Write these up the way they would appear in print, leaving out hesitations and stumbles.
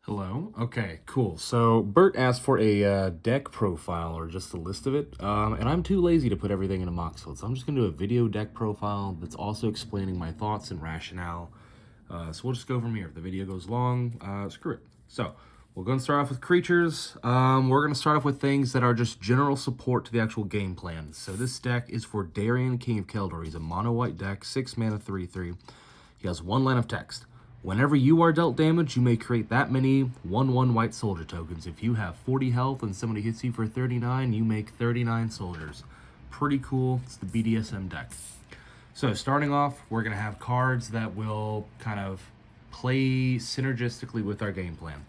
Hello. Okay, cool. So Bert asked for a deck profile or just a list of it, and I'm too lazy to put everything in a Moxfield, so I'm just gonna do a video deck profile that's also explaining my thoughts and rationale. So we'll just go from here. If the video goes long, screw it. So we're gonna start off with creatures. We're gonna start off with things that are just general support to the actual game plan. So this deck is for Darien, King of Keldor. He's a mono white deck, 6 mana, 3/3. He has one line of text. Whenever you are dealt damage, you may create that many 1/1 white soldier tokens. If you have 40 health and somebody hits you for 39, you make 39 soldiers. Pretty cool. It's the BDSM deck. So starting off, we're going to have cards that will kind of play synergistically with our game plan.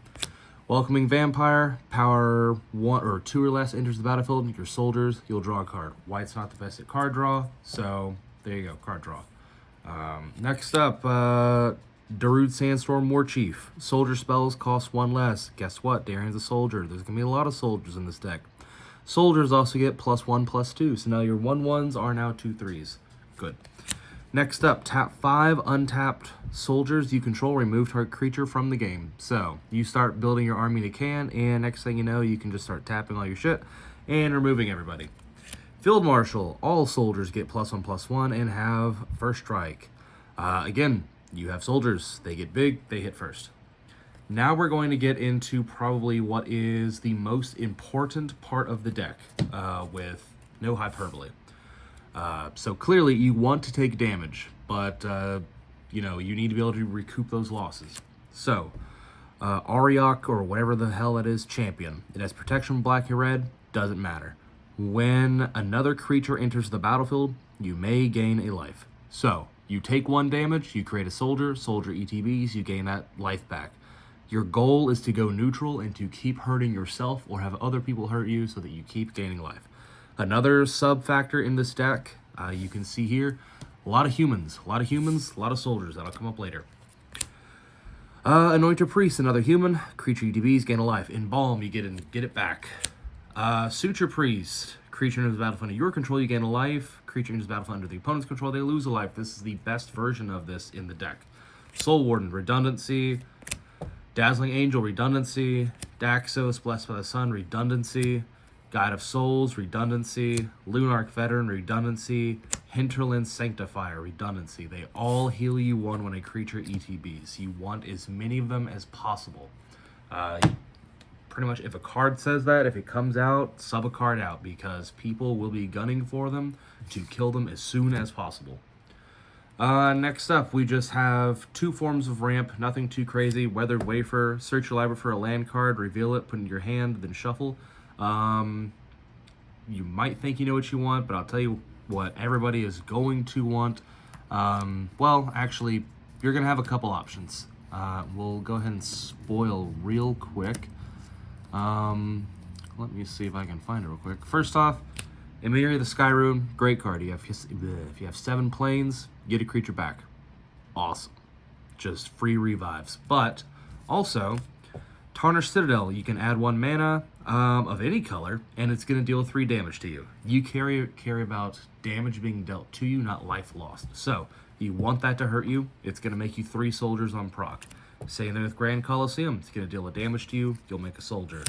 Welcoming Vampire, power 1 or 2 or less enters the battlefield. Your soldiers, you'll draw a card. White's not the best at card draw, so there you go, card draw. Next up, Darude Sandstorm War Chief. Soldier spells cost 1 less. Guess what? Darien's a soldier. There's going to be a lot of soldiers in this deck. Soldiers also get +1/+2, so now your 1/1s are now 2/3s. Good. Next up, tap 5 untapped soldiers you control. Remove target creature from the game. So you start building your army to can, and next thing you know, you can just start tapping all your shit and removing everybody. Field Marshal. All soldiers get +1/+1 and have first strike. Again, you have soldiers. They get big. They hit first. Now we're going to get into probably what is the most important part of the deck, with no hyperbole. So clearly you want to take damage, but you need to be able to recoup those losses. So Ariok, or whatever the hell that is, champion. It has protection, black and red. Doesn't matter. When another creature enters the battlefield, you may gain a life. So you take 1 damage, you create a soldier ETBs, you gain that life back. Your goal is to go neutral and to keep hurting yourself or have other people hurt you so that you keep gaining life. Another sub factor in this deck, you can see here, a lot of humans, a lot of soldiers. That'll come up later. Anointed Priest, another human. Creature ETBs, gain a life. Embalm, you get it back. Suture Priest, creature enters the battlefield under your control, you gain a life. Creature enters the battlefield under the opponent's control, they lose a life. This is the best version of this in the deck. Soul Warden, redundancy. Dazzling Angel, redundancy. Daxos, Blessed by the Sun, redundancy. Guide of Souls, redundancy. Lunarch Veteran, redundancy. Hinterland Sanctifier, redundancy. They all heal you 1 when a creature ETBs. You want as many of them as possible. Pretty much if a card says that, if it comes out, sub a card out, because people will be gunning for them to kill them as soon as possible. Next up, we just have 2 forms of ramp, nothing too crazy. Weathered Wafer, search your library for a land card, reveal it, put it in your hand, then shuffle. You might think you know what you want, but I'll tell you what everybody is going to want. Well, actually, you're going to have a couple options. We'll go ahead and spoil real quick. Let me see if I can find it real quick. First off, Emir the Skyroom, great card. If you have 7 planes, get a creature back. Awesome. Just free revives. But also, Tarnished Citadel, you can add 1 mana of any color, and it's going to deal 3 damage to you. You care about damage being dealt to you, not life lost. So, you want that to hurt you, it's going to make you 3 soldiers on proc. Same thing with Grand Coliseum. It's going to deal a damage to you. You'll make a soldier.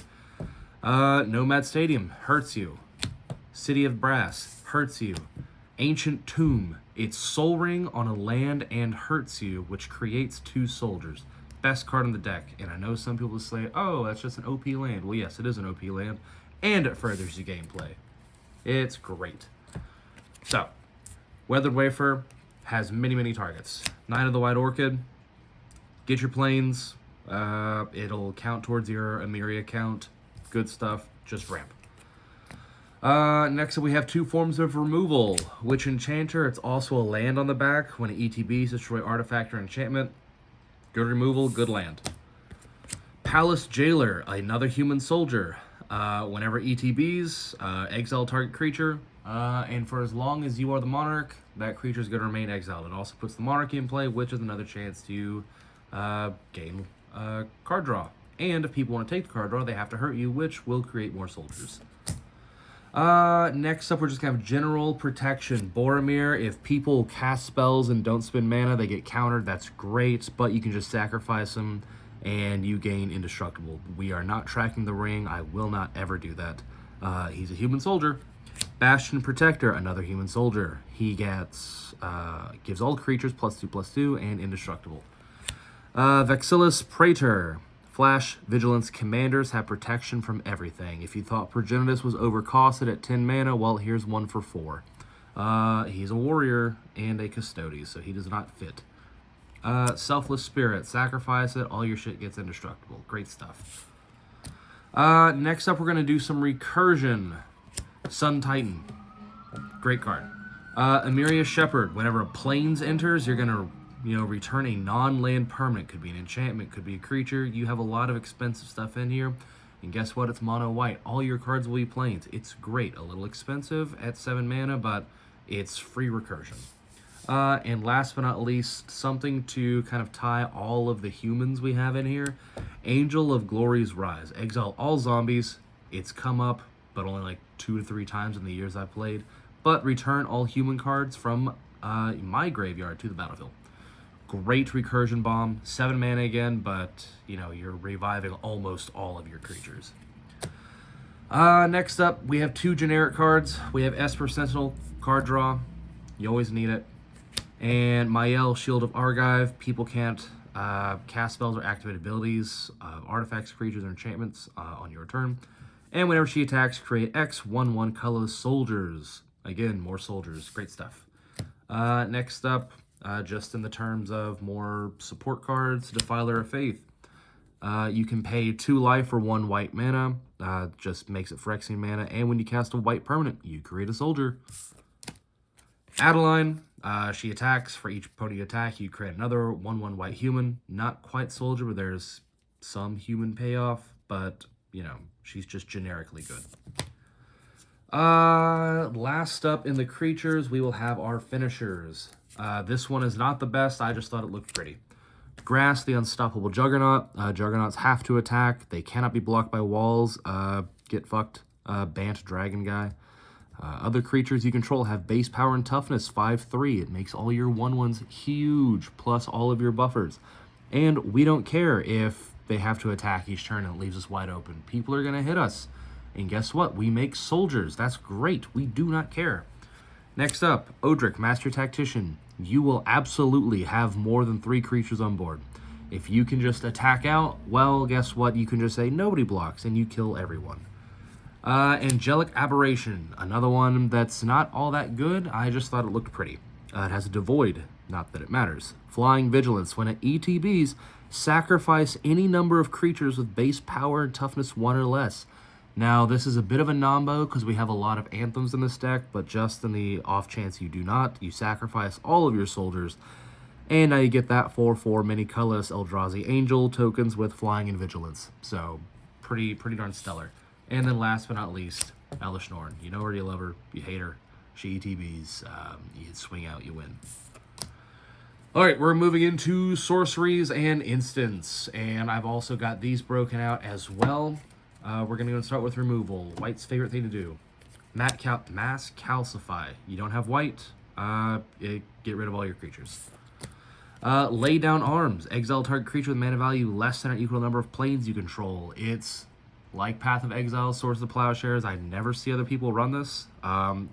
Nomad Stadium hurts you. City of Brass hurts you. Ancient Tomb. It's Soul Ring on a land and hurts you, which creates 2 soldiers. Best card in the deck. And I know some people say, oh, that's just an OP land. Well, yes, it is an OP land. And it furthers your gameplay. It's great. So, Weathered Wafer has many targets. Knight of the White Orchid. Get your planes. It'll count towards your Emiria count. Good stuff. Just ramp. Next up, we have 2 forms of removal. Witch Enchanter. It's also a land on the back. When it ETBs, destroy artifact or enchantment. Good removal. Good land. Palace Jailer. Another human soldier. Whenever ETBs, exile target creature. And for as long as you are the monarch, that creature is going to remain exiled. It also puts the monarchy in play, which is another chance to gain card draw. And if people want to take the card draw, they have to hurt you, which will create more soldiers. Next up, we're just going to have general protection. Boromir, if people cast spells and don't spend mana, they get countered. That's great, but you can just sacrifice them. and you gain indestructible. We are not tracking the ring. I will not ever do that. He's a human soldier. Bastion Protector, another human soldier. He gets gives all creatures +2/+2 and indestructible. Vexillus Praetor. Flash, Vigilance, Commanders have protection from everything. If you thought Progenitus was overcosted at 10 mana, well, here's one for 4. He's a warrior and a custody, so he does not fit. Selfless Spirit. Sacrifice it, all your shit gets indestructible. Great stuff. Next up, we're going to do some recursion. Sun Titan. Great card. Emiria Shepherd. Whenever a plains enters, you're going to return a non-land permanent. Could be an enchantment, could be a creature. You have a lot of expensive stuff in here. And guess what? It's mono white. All your cards will be plains. It's great. A little expensive at 7 mana, but it's free recursion. And last but not least, something to kind of tie all of the humans we have in here. Angel of Glory's Rise. Exile all zombies. It's come up, but only like 2 to 3 times in the years I've played. But return all human cards from my graveyard to the battlefield. Great recursion bomb. 7 mana again, but you're reviving almost all of your creatures. Next up, we have 2 generic cards. We have Esper Sentinel card draw. You always need it. And Mael, Shield of Argive. People can't cast spells or activate abilities, artifacts, creatures, or enchantments on your turn. And whenever she attacks, create X 1/1 colorless soldiers. Again, more soldiers. Great stuff. Next up, just in the terms of more support cards, Defiler of Faith. You can pay 2 life for 1 white mana. Just makes it Phyrexian mana. And when you cast a white permanent, you create a soldier. Adeline. She attacks. For each opponent you attack, you create another 1/1 white human. Not quite soldier, but there's some human payoff. But, she's just generically good. Last up in the creatures, we will have our finishers. This one is not the best. I just thought it looked pretty. Grass, the Unstoppable Juggernaut. Juggernauts have to attack. They cannot be blocked by walls. Get fucked. Bant Dragon guy. Other creatures you control have base power and toughness 5/3. It makes all your 1/1s huge, plus all of your buffers. And we don't care if they have to attack each turn and it leaves us wide open. People are going to hit us. And guess what? We make soldiers. That's great. We do not care. Next up, Odric, Master Tactician. You will absolutely have more than 3 creatures on board. If you can just attack out, well, guess what? You can just say nobody blocks and you kill everyone. Angelic Aberration, another one that's not all that good. I just thought it looked pretty. It has a Devoid, not that it matters. Flying Vigilance. When it ETBs, sacrifice any number of creatures with base power and toughness 1 or less. Now, this is a bit of a nombo because we have a lot of anthems in this deck, but just in the off chance you do not, you sacrifice all of your soldiers, and now you get that 4/4 mini colorless Eldrazi Angel tokens with Flying and Vigilance. So, pretty darn stellar. And then last but not least, Elish Norn. You know her, you love her, you hate her. She ETBs, you swing out, you win. Alright, we're moving into sorceries and instants, and I've also got these broken out as well. We're going to start with removal. White's favorite thing to do. Mass Calcify. You don't have white, get rid of all your creatures. Lay Down Arms. Exile target creature with mana value less than or equal number of planes you control. It's like Path of Exile, Swords of Plowshares. I never see other people run this.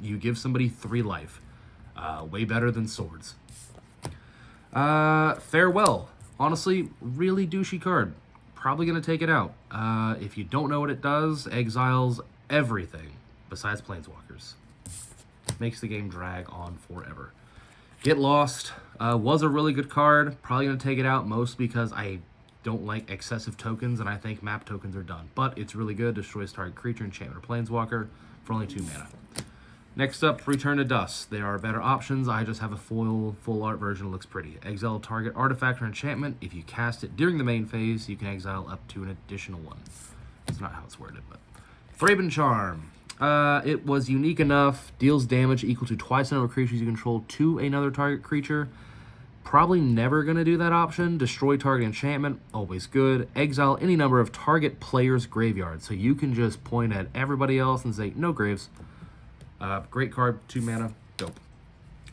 You give somebody 3 life. Way better than Swords. Farewell. Honestly, really douchey card. Probably going to take it out. If you don't know what it does, exiles everything besides Planeswalkers. Makes the game drag on forever. Get Lost. Was a really good card. Probably going to take it out, most because I don't like excessive tokens, and I think map tokens are done. But it's really good. Destroys target creature, enchantment, or planeswalker for only 2 mana. Next up, Return to Dust. There are better options. I just have a full art version. It looks pretty. Exile target artifact or enchantment. If you cast it during the main phase, you can exile up to an additional 1. That's not how it's worded, but... Thraben Charm. It was unique enough. Deals damage equal to twice the number of creatures you control to another target creature. Probably never going to do that option. Destroy target enchantment, always good. Exile any number of target player's graveyard. So you can just point at everybody else and say, no graves. Great card, 2 mana, dope.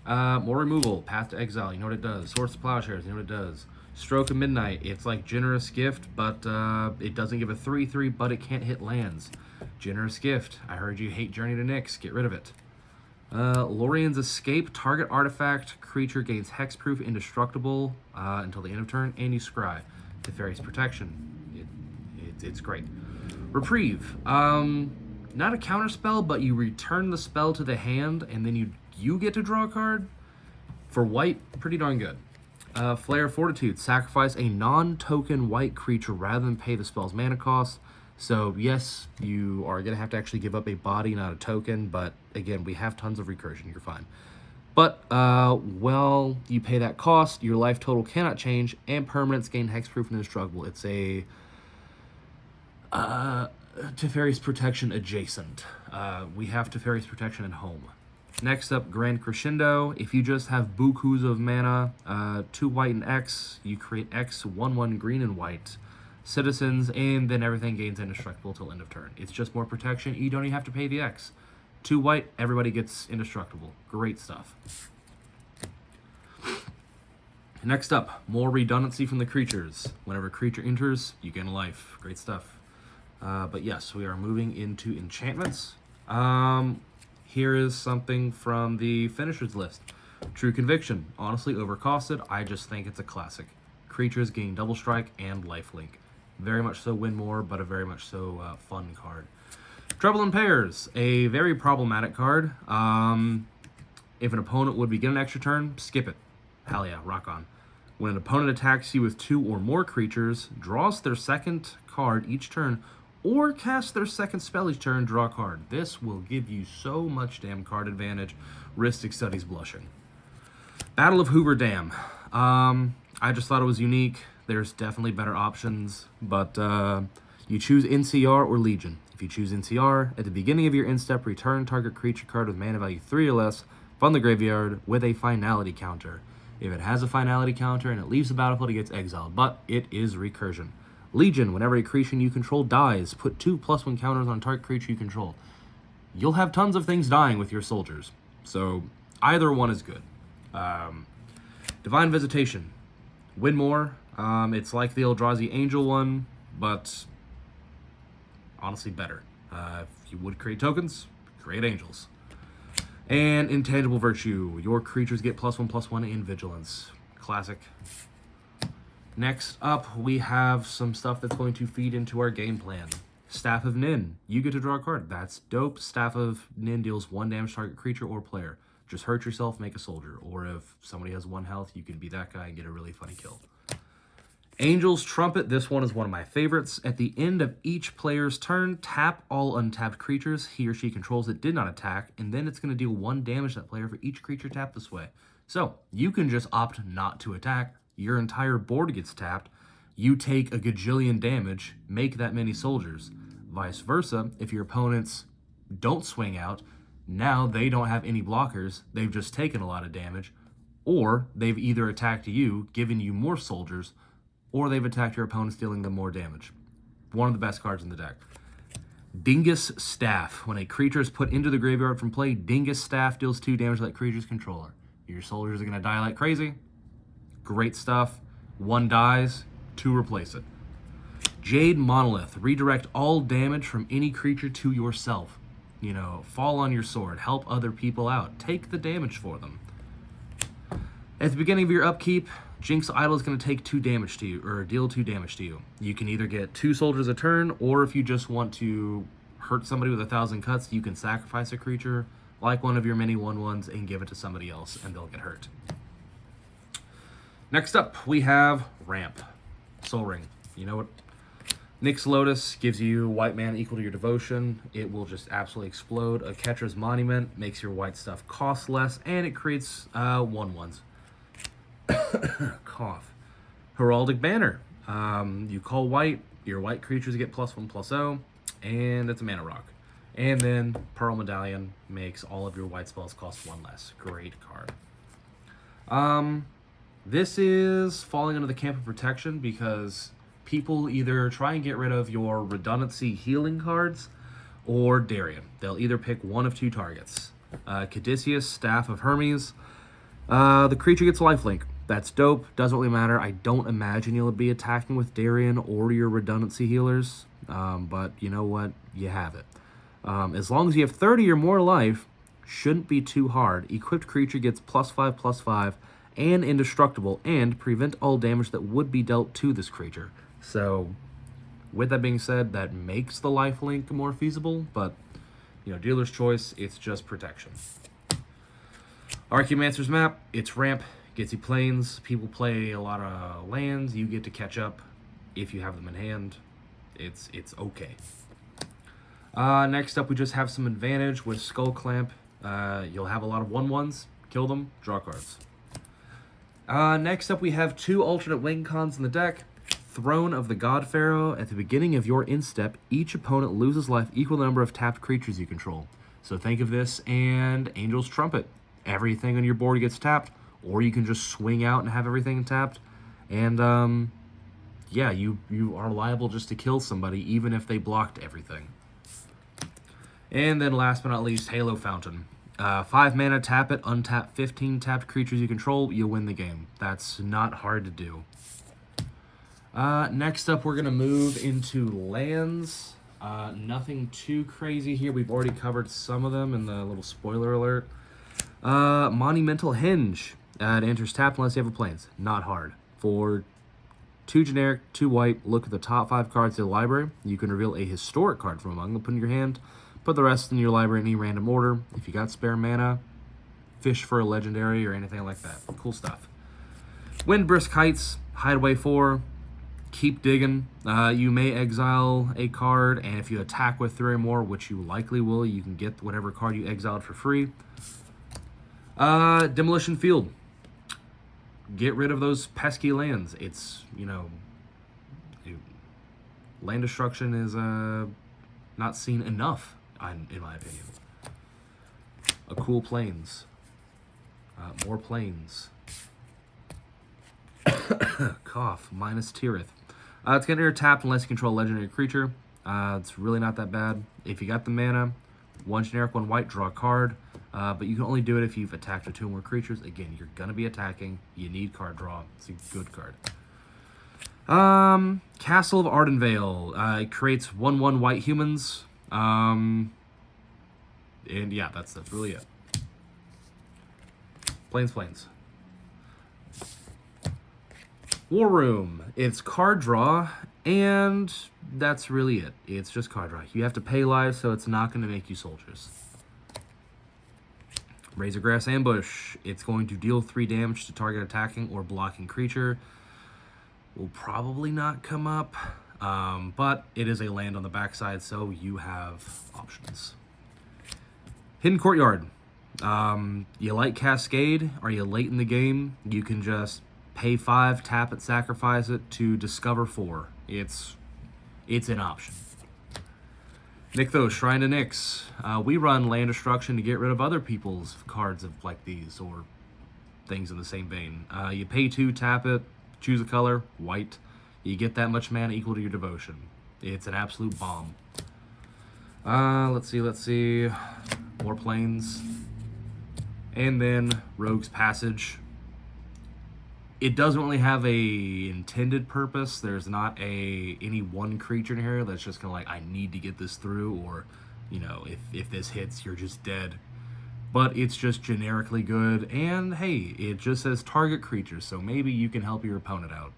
More removal, Path to Exile, you know what it does. Swords to Plowshares, you know what it does. Stroke of Midnight. It's like Generous Gift, but it doesn't give a 3/3, but it can't hit lands. Generous Gift. I heard you hate Journey to Nyx. Get rid of it. Lorien's Escape. Target artifact creature gains hexproof, indestructible until the end of turn, and you scry. Teferi's Protection. It's great. Reprieve. Not a counter spell, but you return the spell to the hand, and then you get to draw a card. For white, pretty darn good. Flare Fortitude. Sacrifice a non-token white creature rather than pay the spell's mana cost. So, yes, you are going to have to actually give up a body, not a token. But, again, we have tons of recursion. You're fine. But, well, you pay that cost. Your life total cannot change. And permanents gain hexproof and indestructible. It's a Teferi's Protection adjacent. We have Teferi's Protection at home. Next up, Grand Crescendo. If you just have bukus of mana, 2 white and X, you create X, 1/1 green and white citizens, and then everything gains indestructible till end of turn. It's just more protection. You don't even have to pay the X. 2 white, everybody gets indestructible. Great stuff. Next up, more redundancy from the creatures. Whenever a creature enters, you gain a life. Great stuff. But yes, we are moving into enchantments. Here is something from the finishers list. True Conviction. Honestly, overcosted. I just think it's a classic. Creatures gain double strike and lifelink. Very much so win more, but a very much so fun card. Trouble in Pairs. A very problematic card. If an opponent would begin an extra turn, skip it. Hell yeah, rock on. When an opponent attacks you with 2 or more creatures, draws their second card each turn, or cast their second spell each turn, draw a card. This will give you so much damn card advantage. Ristic Studies blushing. Battle of Hoover Dam. I just thought it was unique. There's definitely better options, but you choose NCR or Legion. If you choose NCR, at the beginning of your end step, return target creature card with mana value 3 or less from the graveyard with a finality counter. If it has a finality counter and it leaves the battlefield, it gets exiled, but it is recursion. Legion, whenever a creature you control dies, put 2 +1 counters on target creature you control. You'll have tons of things dying with your soldiers, so either one is good. Divine Visitation. Win more. It's like the Eldrazi Angel one, but honestly better. If you would create tokens, create angels. And Intangible Virtue. Your creatures get +1/+1 in Vigilance. Classic. Next up, we have some stuff that's going to feed into our game plan. Staff of Nin. You get to draw a card. That's dope. Staff of Nin deals 1 damage to target creature or player. Just hurt yourself, make a soldier. Or if somebody has 1 health, you can be that guy and get a really funny kill. Angel's Trumpet. This one is one of my favorites. At the end of each player's turn, tap all untapped creatures he or she controls that did not attack, and then it's going to deal 1 damage to that player for each creature tapped this way. So, you can just opt not to attack. Your entire board gets tapped. You take a gajillion damage, make that many soldiers. Vice versa, if your opponents don't swing out, now they don't have any blockers, they've just taken a lot of damage, or they've either attacked you, given you more soldiers, or they've attacked your opponent, dealing them more damage. One of the best cards in the deck. Dingus Staff. When a creature is put into the graveyard from play, Dingus Staff deals 2 damage to that creature's controller. Your soldiers are going to die like crazy. Great stuff. 1 dies, 2 replace it. Jade Monolith. Redirect all damage from any creature to yourself. You know, fall on your sword. Help other people out. Take the damage for them. At the beginning of your upkeep, Jinx Idol is going to take 2 damage to you, or deal 2 damage to you. You can either get 2 soldiers a turn, or if you just want to hurt somebody with 1,000 cuts, you can sacrifice a creature, like one of your many 1/1s, and give it to somebody else, and they'll get hurt. Next up, we have Ramp. Soul Ring. You know what? Nyx Lotus gives you white mana equal to your devotion. It will just absolutely explode. A Catcher's Monument makes your white stuff cost less, and it creates 1/1s. Cough. Heraldic Banner. You call white, your white creatures get +1/+0, and it's a mana rock. And then Pearl Medallion makes all of your white spells cost 1 less. Great card. This is falling under the camp of protection because people either try and get rid of your redundancy healing cards or Darien. They'll either pick one of 2 targets. Caduceus, Staff of Hermes. The creature gets lifelink. That's dope. Doesn't really matter. I don't imagine you'll be attacking with Darien or your redundancy healers. But you know what? You have it. As long as you have 30 or more life, shouldn't be too hard. Equipped creature gets +5/+5 and indestructible and prevent all damage that would be dealt to this creature. So, with that being said, that makes the lifelink more feasible, but, you know, dealer's choice, it's just protection. Archaeomancer's map, it's ramp, gets you planes. People play a lot of lands. You get to catch up if you have them in hand. It's okay. Next up, we just have some advantage with Skull Clamp. You'll have a lot of 1/1s. Kill them, draw cards. Next up, we have 2 alternate wing cons in the deck. Throne of the God Pharaoh. At the beginning of your instep, each opponent loses life equal to the number of tapped creatures you control. So think of this and Angel's Trumpet. Everything on your board gets tapped, or you can just swing out and have everything tapped. And, yeah, you are liable just to kill somebody, even if they blocked everything. And then last but not least, Halo Fountain. 5 mana, tap it, untap 15 tapped creatures you control, you win the game. That's not hard to do. Next up, we're going to move into lands. Nothing too crazy here. We've already covered some of them in the little spoiler alert. Monumental Hinge. It enters tapped unless you have a plains. Not hard. For 2 generic, 2 white, look at the top 5 cards of the library. You can reveal a historic card from among them, put in your hand. Put the rest in your library in any random order. If you got spare mana, fish for a legendary or anything like that. Cool stuff. Windbrisk Heights, Hideaway 4. Keep digging. You may exile a card, and if you attack with 3 or more, which you likely will, you can get whatever card you exiled for free. Demolition Field. Get rid of those pesky lands. It's, you know, land destruction is not seen enough, in my opinion. A cool plains. More plains. Cough. Minus Tirith. It's going to enter tapped unless you control a legendary creature. It's really not that bad. If you got the mana, 1 generic, 1 white, draw a card. But you can only do it if you've attacked with 2 or more creatures. Again, you're going to be attacking. You need card draw. It's a good card. Castle of Ardenvale. It creates 1/1 white humans. And yeah, that's really it. Plains. War Room. It's card draw, and that's really it. It's just card draw. You have to pay lives, so it's not going to make you soldiers. Razorgrass Ambush. It's going to deal 3 damage to target attacking or blocking creature. Will probably not come up, but it is a land on the backside, so you have options. Hidden Courtyard. You like Cascade? Are you late in the game? You can just pay 5, tap it, sacrifice it to discover 4. It's an option. Nykthos, Shrine to Nyx. We run land destruction to get rid of other people's cards of like these or things in the same vein. You pay 2, tap it, choose a color, white. You get that much mana equal to your devotion. It's an absolute bomb. Let's see. More planes. And then Rogue's Passage. It doesn't really have a intended purpose. There's not any one creature in here that's just kind of like, I need to get this through, or, you know, if this hits, you're just dead. But it's just generically good, and hey, it just says target creatures, so maybe you can help your opponent out.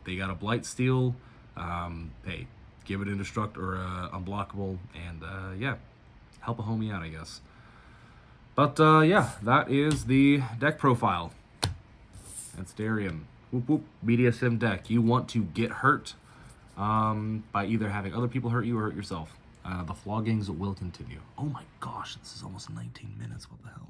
They got a Blightsteel, hey, give it indestruct or unblockable, and yeah, help a homie out, I guess. But yeah, that is the deck profile. That's Darien. Whoop whoop. BDSM deck. You want to get hurt by either having other people hurt you or hurt yourself. The floggings will continue. Oh my gosh, this is almost 19 minutes. What the hell?